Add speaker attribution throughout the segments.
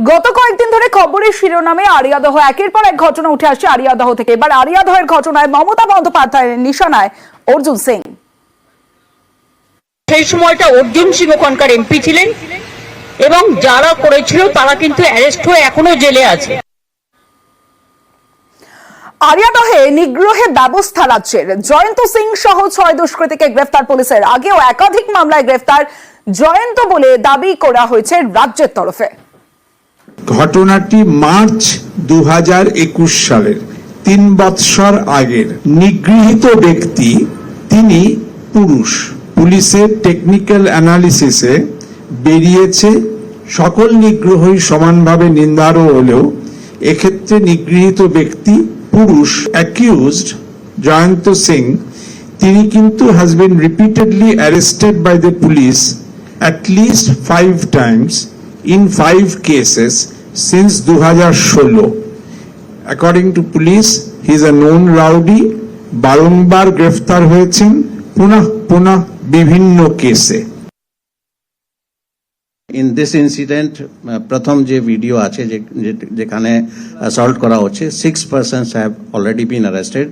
Speaker 1: গত কয়েকদিন ধরে খবরের শিরোনামে আরিয়াদহ একের পর এক ঘটনা উঠে আসছে আরিয়াদহ থেকে। এবার আরিয়াদহের ঘটনায় মমতা বন্দ্যোপাধ্যায়ের নিশানায় অর্জুন সিং।
Speaker 2: সেই সময়টা অর্জুন সিং ওখানকার এমপি ছিলেন এবং যারা করেছিল তারা কিন্তু অ্যারেস্ট হয়ে এখনো জেলে আছে।
Speaker 1: আরিয়াদহে নিগ্রহে ব্যবস্থা রাজ্যের। জয়ন্ত সিং সহ 6 দুষ্কৃতীকে গ্রেফতার পুলিশের। আগেও একাধিক মামলায় গ্রেফতার জয়ন্ত বলে দাবি করা হয়েছে রাজ্যের তরফে।
Speaker 3: ঘটনাটি মার্চ 2021 সালের 3 বৎসর আগের। নিগৃহীত ব্যক্তি তিনি পুরুষ। পুলিশের টেকনিক্যাল অ্যানালিসিসে বেরিয়েছে সকল নিগ্রহই সমানভাবে নিন্দারও হলেও এক্ষেত্রে নিগৃহীত ব্যক্তি পুরুষ। অ্যাকিউজড জয়ন্ত সিং তিনি কিন্তু has been repeatedly arrested by the police at least 5 times in 5 cases since 2016. According to police, he is a known rowdy. বারংবার গ্রেফতার হয়েছেন পুনঃ বিভিন্ন কেসে।
Speaker 4: In this incident, প্রথম যে ভিডিও আছে যেখানে assault করা হচ্ছে, 6 persons have already been arrested.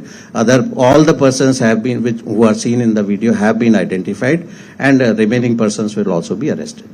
Speaker 4: All the persons have been who are seen in the video have been identified, and remaining persons will also be arrested.